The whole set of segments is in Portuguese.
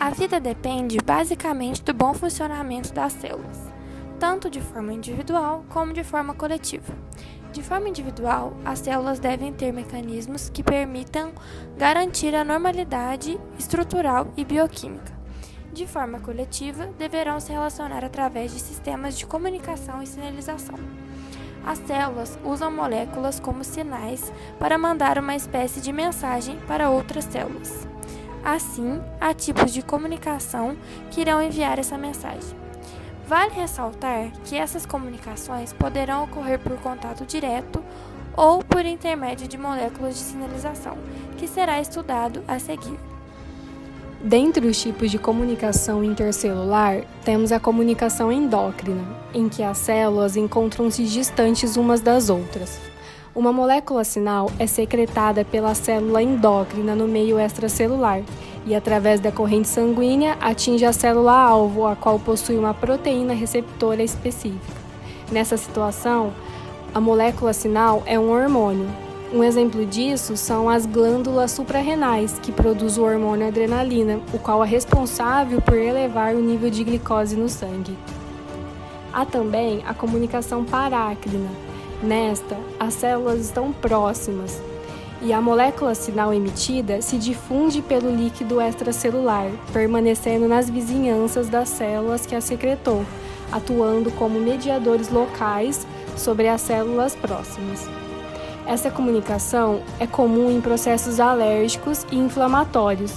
A vida depende basicamente do bom funcionamento das células, tanto de forma individual como de forma coletiva. De forma individual, as células devem ter mecanismos que permitam garantir a normalidade estrutural e bioquímica. De forma coletiva, deverão se relacionar através de sistemas de comunicação e sinalização. As células usam moléculas como sinais para mandar uma espécie de mensagem para outras células. Assim, há tipos de comunicação que irão enviar essa mensagem. Vale ressaltar que essas comunicações poderão ocorrer por contato direto ou por intermédio de moléculas de sinalização, que será estudado a seguir. Dentre os tipos de comunicação intercelular, temos a comunicação endócrina, em que as células encontram-se distantes umas das outras. Uma molécula sinal é secretada pela célula endócrina no meio extracelular e, através da corrente sanguínea, atinge a célula-alvo, a qual possui uma proteína receptora específica. Nessa situação, a molécula sinal é um hormônio. Um exemplo disso são as glândulas suprarrenais, que produzem o hormônio adrenalina, o qual é responsável por elevar o nível de glicose no sangue. Há também a comunicação parácrina. Nesta, as células estão próximas e a molécula sinal emitida se difunde pelo líquido extracelular, permanecendo nas vizinhanças das células que a secretou, atuando como mediadores locais sobre as células próximas. Essa comunicação é comum em processos alérgicos e inflamatórios.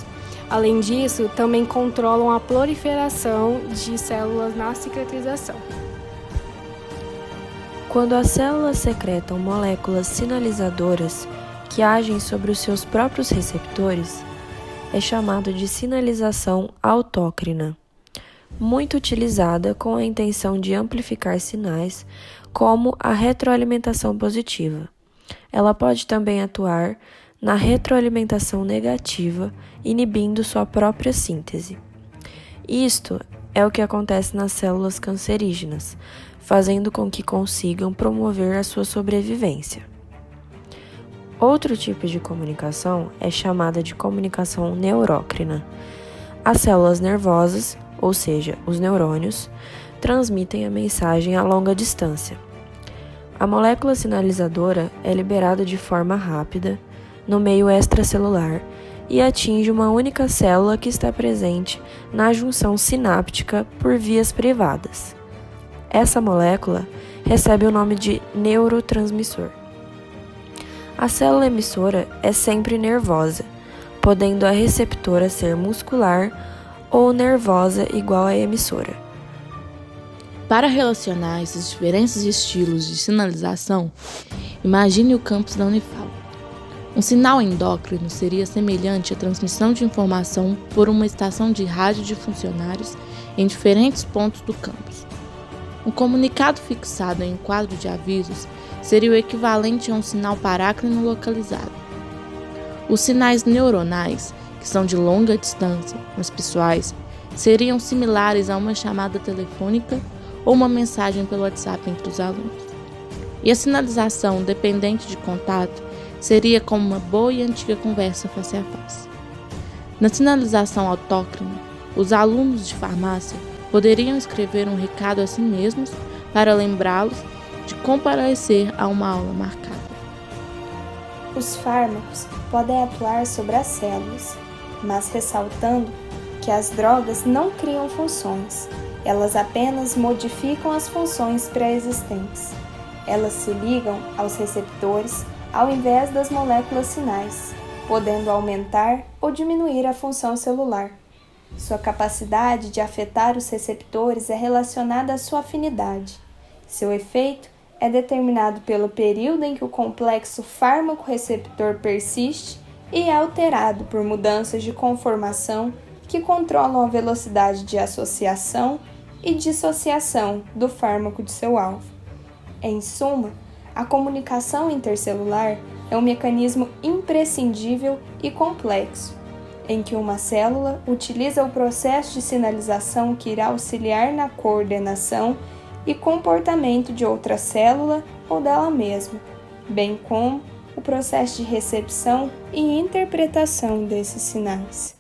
Além disso, também controlam a proliferação de células na cicatrização. Quando as células secretam moléculas sinalizadoras que agem sobre os seus próprios receptores, é chamado de sinalização autócrina, muito utilizada com a intenção de amplificar sinais, como a retroalimentação positiva. Ela pode também atuar na retroalimentação negativa, inibindo sua própria síntese. Isto é o que acontece nas células cancerígenas, fazendo com que consigam promover a sua sobrevivência. Outro tipo de comunicação é chamada de comunicação neurócrina. As células nervosas, ou seja, os neurônios, transmitem a mensagem a longa distância. A molécula sinalizadora é liberada de forma rápida no meio extracelular e atinge uma única célula que está presente na junção sináptica por vias privadas. Essa molécula recebe o nome de neurotransmissor. A célula emissora é sempre nervosa, podendo a receptora ser muscular ou nervosa igual à emissora. Para relacionar esses diferentes estilos de sinalização, imagine o campus da Unifal. Um sinal endócrino seria semelhante à transmissão de informação por uma estação de rádio de funcionários em diferentes pontos do campus. Um comunicado fixado em um quadro de avisos seria o equivalente a um sinal parácrino localizado. Os sinais neuronais, que são de longa distância, mas pessoais, seriam similares a uma chamada telefônica ou uma mensagem pelo WhatsApp entre os alunos. E a sinalização dependente de contato seria como uma boa e antiga conversa face a face. Na sinalização autócrina, os alunos de farmácia poderiam escrever um recado a si mesmos para lembrá-los de comparecer a uma aula marcada. Os fármacos podem atuar sobre as células, mas ressaltando que as drogas não criam funções, elas apenas modificam as funções pré-existentes. Elas se ligam aos receptores ao invés das moléculas sinais, podendo aumentar ou diminuir a função celular. Sua capacidade de afetar os receptores é relacionada à sua afinidade. Seu efeito é determinado pelo período em que o complexo fármaco-receptor persiste e é alterado por mudanças de conformação que controlam a velocidade de associação e dissociação do fármaco de seu alvo. Em suma, a comunicação intercelular é um mecanismo imprescindível e complexo, em que uma célula utiliza o processo de sinalização que irá auxiliar na coordenação e comportamento de outra célula ou dela mesma, bem como o processo de recepção e interpretação desses sinais.